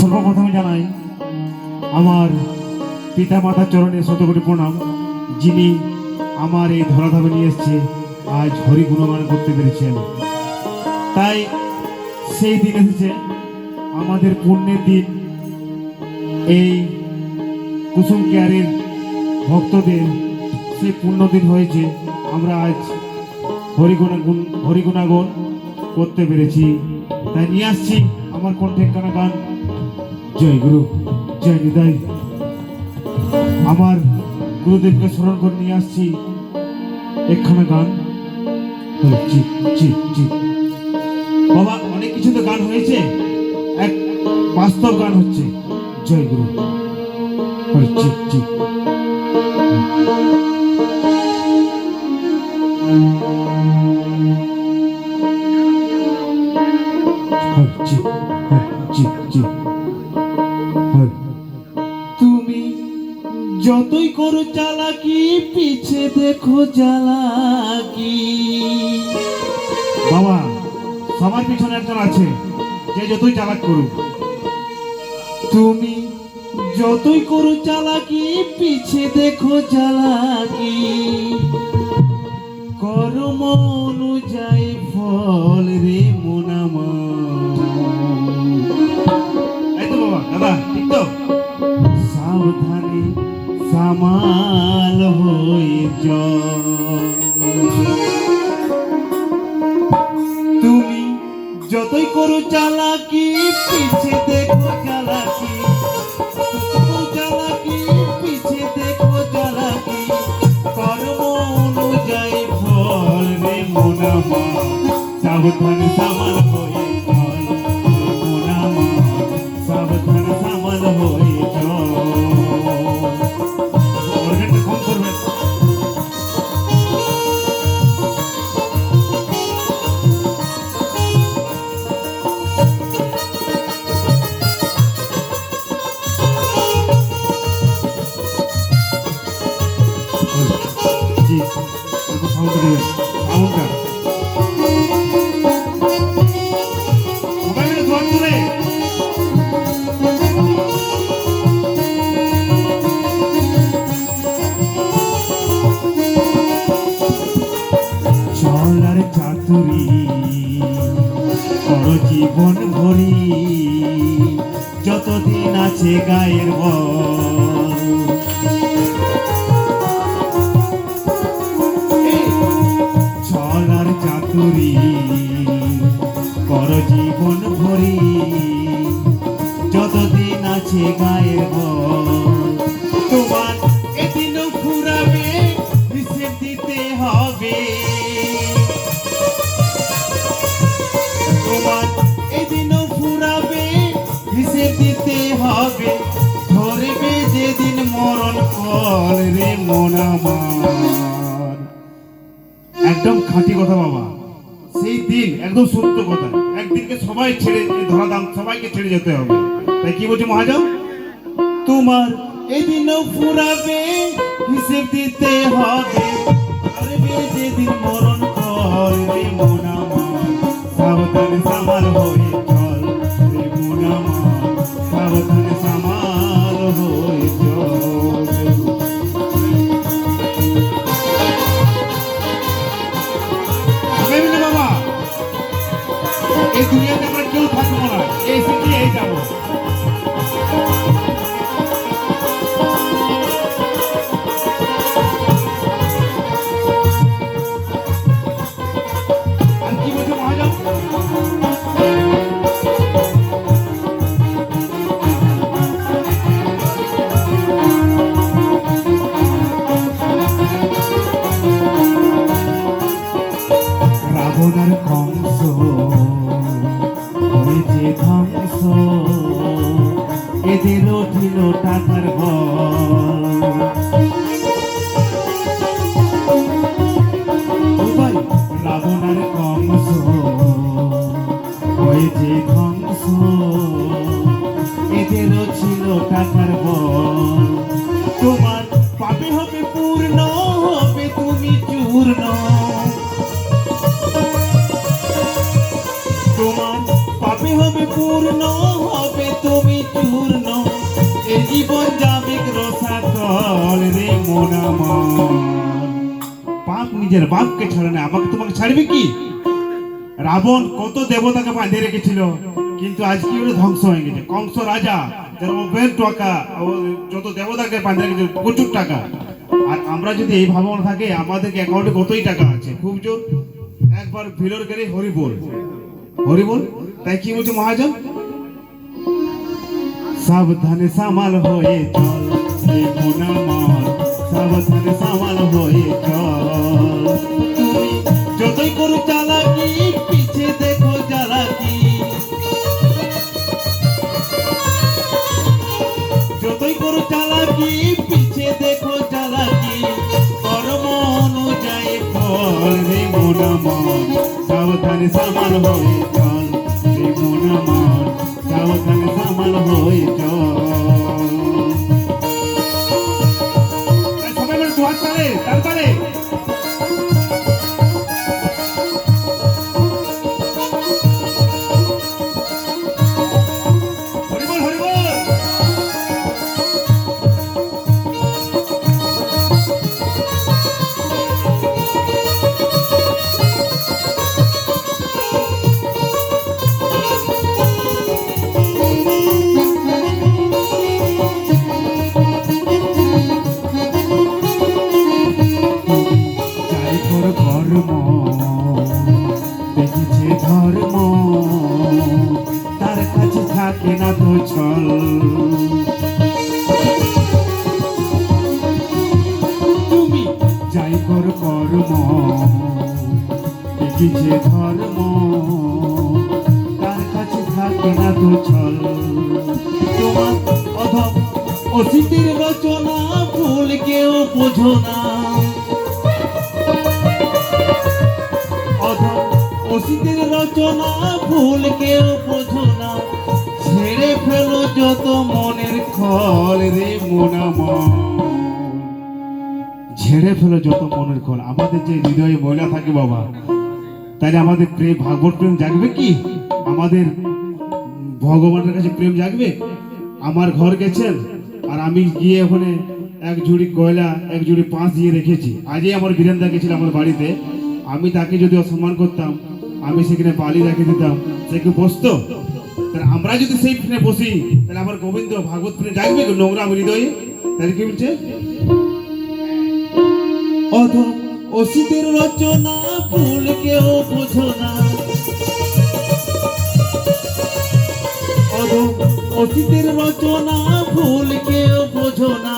সর্বপ্রথমে জানাই আমার পিতা মাতার চরণে শতকোটি প্রণাম, যিনি আমার এই ধরাধামে নিয়ে এসছে আজ হরি গুণগান করতে পেরেছেন। তাই সেই দিন এসেছে, আমাদের পুণ্যের দিন। এই কুসুম কেয়ারের ভক্তদের সেই পুণ্য দিন হয়েছে, আমরা আজ হরিগুণাগণ করতে পেরেছি। তাই নিয়ে আসছি আমার কণ্ঠে একখানা গান। জয় গুরু, জয় নিতাই। আমার গুরুদেবকে স্মরণ করে নিয়ে আসছি একখানা গান। বাবা, অনেক কিছু তো গান হয়েছে, এক বাস্তব গান হচ্ছে। জয় গুরু। তুমি যতই করো চালাকি, পিছে দেখো জ্বালাকি। বাবা, সবার পিছনে একজন আছে, যে যতই চালাক করুক। তুমি যতই করো চালাকি, পিছে দেখো জ্বালাকি। কর্ম অনুযায়ী ফল রে মোনামা। এই তো বাবা, দাদা ঠিক তো? সাবধানে সামাল হয়ে তুমি যতই করো চালাকি, পিছে দেখো জ্বালাকি। চালাকি, পিছে দেখো জ্বালাকি। কর্ম অনুযায়ী ফল রে মোনামা। সাবধানে সামাল হয়ে চল রে মোনামা। সাবধানে সামাল হয়ে চল। কম করবেন। জি, সাউন্ড দিবেন, সাউন্ডটা মোবাইলে জোর তুলে। চলার চাতুরি কর জীবন ভরি, যতদিন আছে গায়ের বল। চলার চাতুরি কর জীবন ভরি, যতদিন আছে গায়ের বল। তোমার এদিনও ফুরাবে, হিসেব দিতে হবে। তোমার এদিনও ফুরাবে, হিসেব দিতে হবে। ধরবে যেদিন মরণ কল রে মন আমার। একদম খাঁটি কথা বাবা, সেই দিন একদম সত্য কথা। একদিনকে সবাই ছেড়ে, ধরাধাম সবাইকে ছেড়ে যেতে হবে। তাই কি বলছে মহাজন? তোমার এদিনও ফুরাবে, হিসেব দিতে হবে। ধরবে যেদিন মরণ কল রে মন আমার। সাবধানে সামাল হয়ে চল রে মন আমার। সাবধানে সামাল হয়ে চল। বাবা, এই দুনিয়াতে আমরা কেউ থাকবো না, এই সিটি এই যাবো। আর কি বলছো মহাজন? রাবণের কংস হয়েছে ধ্বংস, এদের উঠিল টাকার বল। রাবণের কংস হয়েছে ধ্বংস, এদেরও ছিল টাকার বল। তোমার পাপে হবে পূর্ণ, হবে তুমি চূর্ণ। তোমার পাপে হবে পূর্ণ, হবে তুমি নিজের বাপকে ছাড়ে না, আমাকে তোমাকে ছাড়বে কি? রাবণ কত দেবতাকে বাঁধে রেখেছিল, কিন্তু আজ কি হলো, ধ্বংস হয়ে গেছে। কংস রাজা, যার ওপের টাকা, যত দেবতাকে বাঁধে রেখেছে, প্রচুর টাকা। আর আমরা যদি এই ভাবনা থাকে, আমাদের অ্যাকাউন্টে কতই টাকা আছে, খুব জোর। একবার ভিলোর করে হরি বল, হরি বল। তাই কি বলছে মহাজন, সাবধানে সামাল হয়ে চল রে মন আমার, সাবধানে সামাল হয়ে চল। তুমি যতই করো চালাকি, পিছে দেখো জ্বালাকি, যতই করো চালাকি, পিছে দেখো জ্বালাকি, কর্ম অনুযায়ী ফল রে মন আমার, সাবধানে সামাল হয়ে চল রে মন আমার, সাবধানে সামাল হয়ে চল। সবাই বলে দুহাত তালে, তাল তালে। হরি বল, হরি বল। যাই কর কর্ম, দেখেছে ধর্ম, তার কাছে থাকে না তো ছল। তুমি যাই কর কর্ম, দেখেছে ধর্ম, তার কাছে থাকে না তো ছল। তোমার অধম অসিতের রচনা, ভুল কেউ বোঝো না, অধম অসিতের রচনা, ভুল কেউ বোঝো না, ছেড়ে ফেলো যত মনের খল রে মন আমার, ঝেড়ে ফেলো যত মনের খল। আমাদের যে হৃদয়ে ময়লা থাকে বাবা, তাহলে আমাদের প্রেম, ভাগবত প্রেম জাগবে কি? আমাদের ভগবানের কাছে প্রেম জাগবে? আমার ঘর গেছেন, আর আমি গিয়ে ওখানে এক ঝুড়ি কয়লা, এক ঝুড়ি পাঁচ দিয়ে রেখেছি। আজই আমার বীরেন্দা গেছিল আমার বাড়িতে, আমি তাকে যদি অসম্মান করতাম, আমি সেখানে বালি রেখে দিতাম, সে কি বসতো? তাহলে আমরা যদি সেই ফ্রেমে বসি, তাহলে আমার গোবিন্দ ভাগবত প্রেম জাগবে নোংরা হৃদয়ে? তাহলে কি বলছে, অধম অসিতের রচনা, ভুল কেউ বোঝো না, অধম অসিতের রচনা, ভুল কেউ বোঝো না,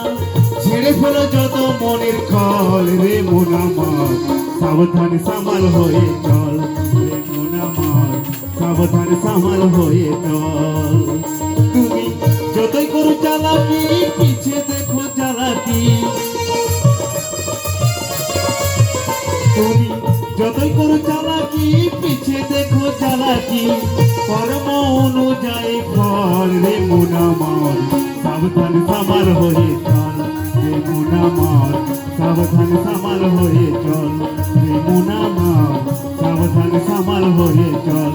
ছেড়ে ফেলো যত মনের খল রে মন আমার, সাবধানে সামাল হয়ে চল রে মন আমার, সাবধানে সামাল হয়ে চল। তুমি যতই করো চালাকি, পিছে দেখো জ্বালাকি, তুমি যতই করো চালাকি, পিছে দেখো চালাকি, কর্ম অনুযায়ী ফল রে মন আমার, সাবধানে সামাল হয়ে চল রে মন আমার, সাবধানে সামাল হয়ে চল রে মন আমার, সাবধানে সামাল হয়ে চল